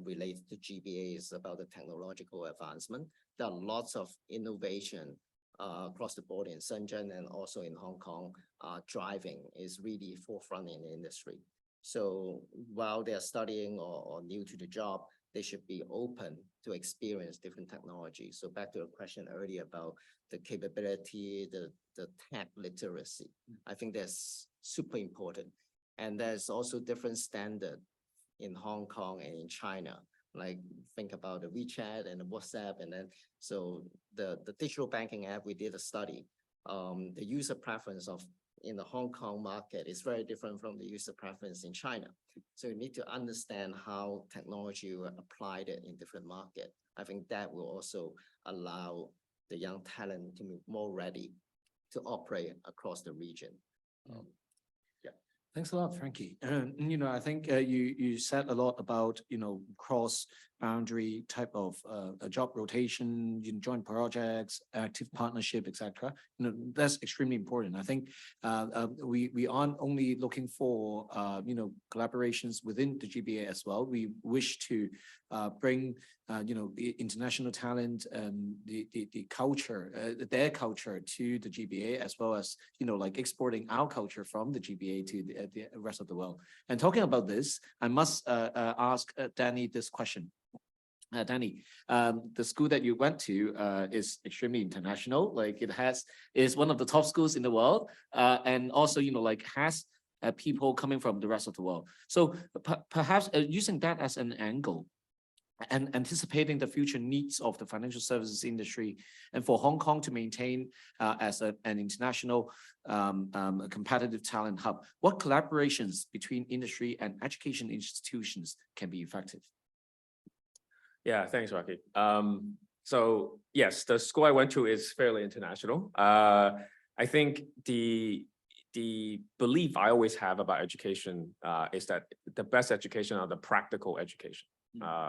related to GBA, is about the technological advancement. There are lots of innovation across the board in Shenzhen and also in Hong Kong. Driving is really forefront in the industry. So while they're studying or new to the job, they should be open to experience different technologies. So back to the question earlier about the capability, the tech literacy. I think that's super important. And there's also different standard in Hong Kong and in China. Like think about the WeChat and the WhatsApp, and then so the digital banking app, we did a study. The user preference in the Hong Kong market is very different from the user preference in China. So you need to understand how technology will apply it in different markets. I think that will also allow the young talent to be more ready to operate across the region. Thanks a lot, Frankie. I think you said a lot about, cross-boundary type of job rotation, joint projects, active partnership, etc. That's extremely important. I think we aren't only looking for, collaborations within the GBA as well. We wish to bring, international talent and the culture, their culture to the GBA, as well as, like exporting our culture from the GBA to the rest of the world. And talking about this, I must ask Danny this question. Danny, the school that you went to is extremely international. Like is one of the top schools in the world, and also has people coming from the rest of the world. So perhaps using that as an angle and anticipating the future needs of the financial services industry, and for Hong Kong to maintain as an international competitive talent hub, what collaborations between industry and education institutions can be effective? Yeah, thanks, Rocky. So yes, the school I went to is fairly international. I think the belief I always have about education is that the best education are the practical education.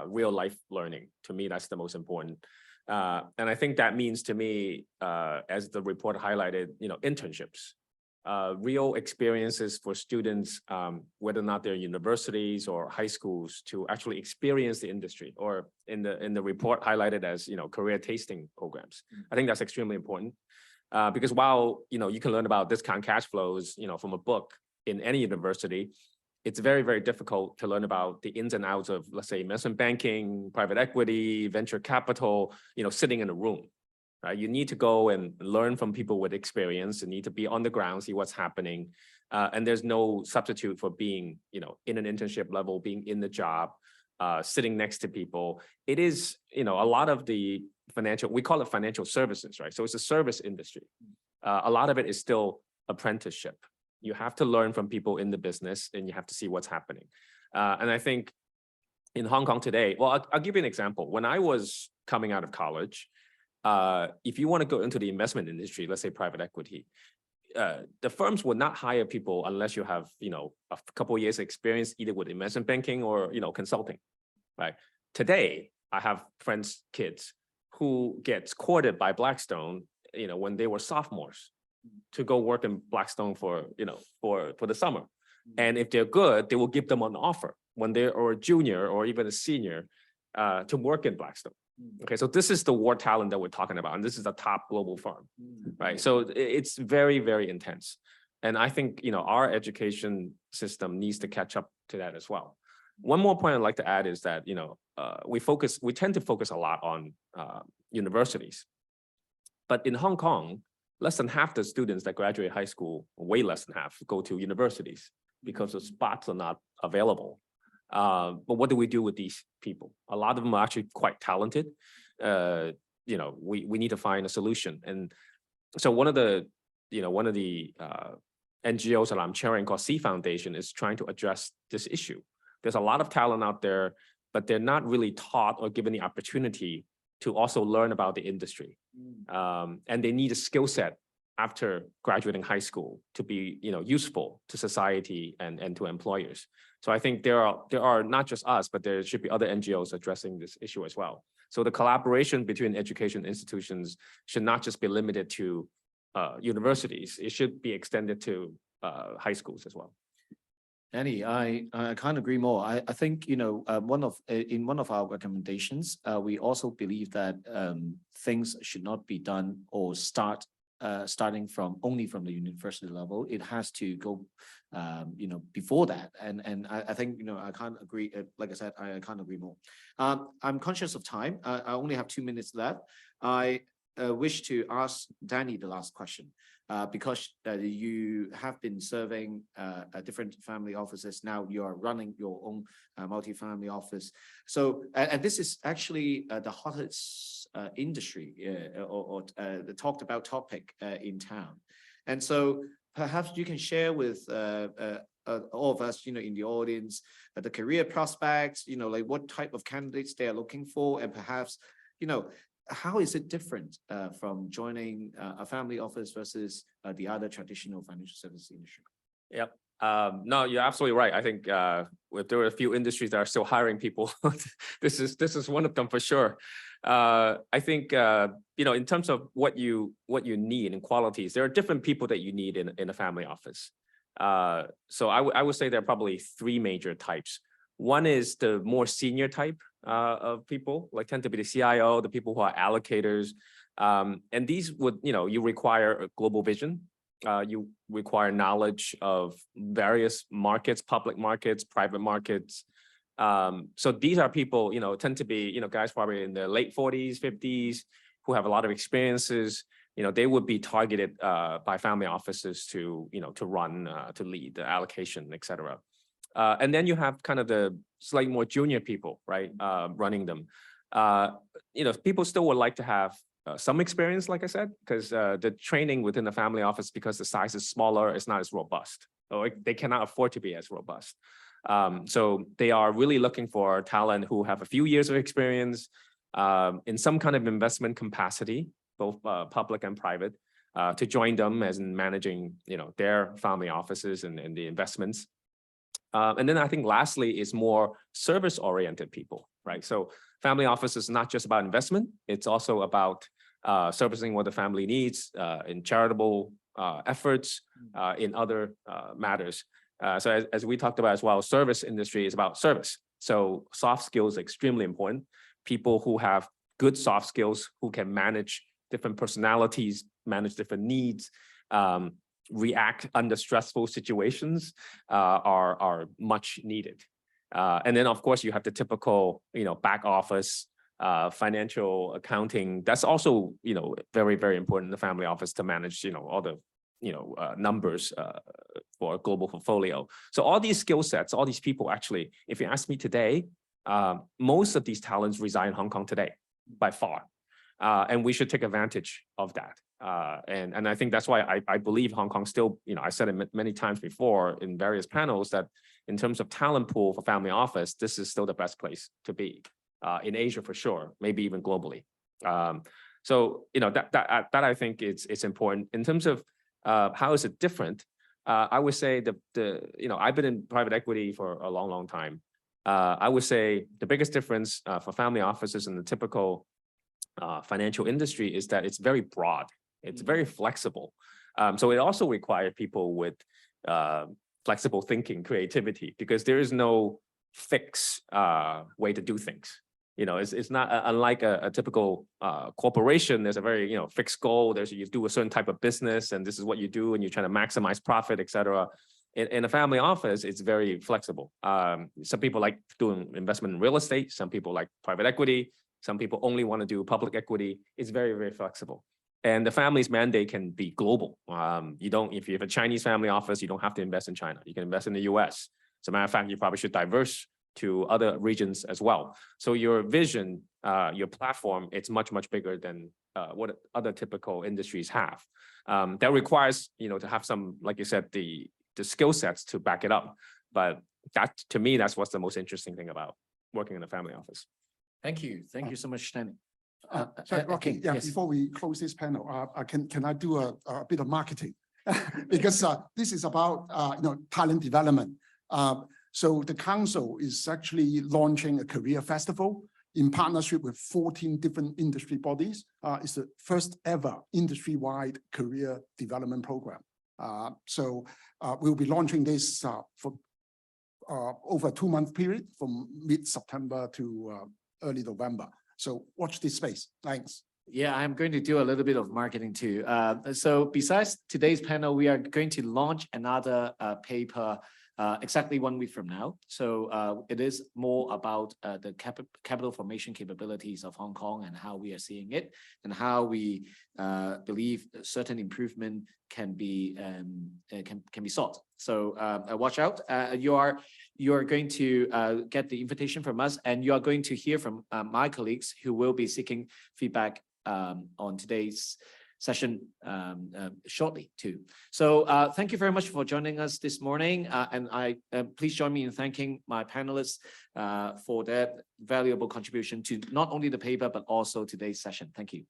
Real life learning. To me, that's the most important. And I think that means to me, as the report highlighted, internships, real experiences for students, whether or not they're universities or high schools, to actually experience the industry, or in the report highlighted as, career tasting programs. I think that's extremely important. Because while, you can learn about discount cash flows, from a book in any university, it's very, very difficult to learn about the ins and outs of, let's say, investment banking, private equity, venture capital, sitting in a room. Right? You need to go and learn from people with experience. You need to be on the ground, see what's happening. And there's no substitute for being, in an internship level, being in the job, sitting next to people. It is, a lot of the we call it financial services, right? So it's a service industry. A lot of it is still apprenticeship. You have to learn from people in the business and you have to see what's happening. And I think in Hong Kong today, well, I'll give you an example. When I was coming out of college, if you want to go into the investment industry, let's say private equity, the firms would not hire people unless you have, a couple of years experience either with investment banking or, consulting, right? Today, I have friends' kids who gets courted by Blackstone, when they were sophomores to go work in Blackstone for the summer. And if they're good, they will give them an offer when they're a junior or even a senior to work in Blackstone. Okay, so this is the war talent that we're talking about, and this is a top global firm, right? So it's very, very intense. And I think, our education system needs to catch up to that as well. One more point I'd like to add is that, we tend to focus a lot on universities. But in Hong Kong, less than half the students that graduate high school, way less than half, go to universities because the spots are not available. But what do we do with these people? A lot of them are actually quite talented. We need to find a solution. And so one of the NGOs that I'm chairing called C Foundation is trying to address this issue. There's a lot of talent out there, but they're not really taught or given the opportunity to also learn about the industry. And they need a skill set after graduating high school to be, useful to society and to employers. So I think there are not just us, but there should be other NGOs addressing this issue as well. So the collaboration between education institutions should not just be limited to universities. It should be extended to high schools as well. Annie, I can't agree more. I think, in one of our recommendations, we also believe that things should not be done or starting only from the university level. It has to go, before that. And I think, I can't agree. Like I said, I can't agree more. I'm conscious of time. I only have 2 minutes left. I wish to ask Danny the last question. Because you have been serving different family offices. Now you are running your own multi-family office. So, and this is actually the hottest industry or the talked about topic in town. And so perhaps you can share with all of us, in the audience, the career prospects, like what type of candidates they are looking for, and perhaps, how is it different from joining a family office versus the other traditional financial services industry? Yep. No, you're absolutely right. I think if there are a few industries that are still hiring people, this is one of them for sure. I think in terms of what you need and qualities, there are different people that you need in a family office. So I would say there are probably 3 major types. One is the more senior type of people, like tend to be the CIO, the people who are allocators. And these would, you require a global vision. You require knowledge of various markets, public markets, private markets. So these are people, tend to be, guys probably in their late 40s, 50s, who have a lot of experiences. They would be targeted by family offices to, to run, to lead the allocation, et cetera. And then you have kind of the slightly more junior people, right, running them. People still would like to have some experience, like I said, because the training within the family office, because the size is smaller, it's not as robust. Or they cannot afford to be as robust. So they are really looking for talent who have a few years of experience in some kind of investment capacity, both public and private, to join them as in managing, their family offices and the investments. And then I think lastly is more service-oriented people, right? So family office is not just about investment, it's also about servicing what the family needs in charitable efforts, in other matters. So as we talked about as well, service industry is about service. So soft skills are extremely important. People who have good soft skills, who can manage different personalities, manage different needs, react under stressful situations are much needed. And then, of course, you have the typical, back office, financial accounting. That's also, very, very important in the family office to manage, all the, numbers for a global portfolio. So all these skill sets, all these people actually, if you ask me today, most of these talents reside in Hong Kong today, by far. And we should take advantage of that. And I think that's why I believe Hong Kong still, I said it many times before in various panels that in terms of talent pool for family office, this is still the best place to be in Asia for sure, maybe even globally. So, that I think it's important in terms of how is it different? I would say I've been in private equity for a long, long time. I would say the biggest difference for family offices in the typical financial industry is that it's very broad. It's very flexible. So it also requires people with flexible thinking, creativity, because there is no fixed way to do things. It's not unlike a typical corporation. There's a very fixed goal. You do a certain type of business, and this is what you do, and you're trying to maximize profit, etc. In a family office, it's very flexible. Some people like doing investment in real estate. Some people like private equity. Some people only want to do public equity. It's very, very flexible. And the family's mandate can be global. If you have a Chinese family office, you don't have to invest in China. You can invest in the US. As a matter of fact, you probably should diverse to other regions as well. So your vision, your platform, it's much, much bigger than what other typical industries have. That requires, to have some, like you said, the skill sets to back it up. But that, to me, that's what's the most interesting thing about working in a family office. Thank you. Thank you so much, Stanley. Sorry, Rocky, yes. before we close this panel, can I do a bit of marketing? Because this is about talent development. So the council is actually launching a career festival in partnership with 14 different industry bodies. It's the first ever industry-wide career development program. So we'll be launching this for over a 2-month period from mid-September to early November. So watch this space. Thanks. Yeah, I'm going to do a little bit of marketing too. So besides today's panel, we are going to launch another paper exactly 1 week from now. So it is more about the capital formation capabilities of Hong Kong and how we are seeing it and how we believe certain improvement can be sought. So watch out. You are going to get the invitation from us, and you are going to hear from my colleagues who will be seeking feedback on today's session shortly too. So thank you very much for joining us this morning. And please join me in thanking my panelists for their valuable contribution to not only the paper, but also today's session. Thank you.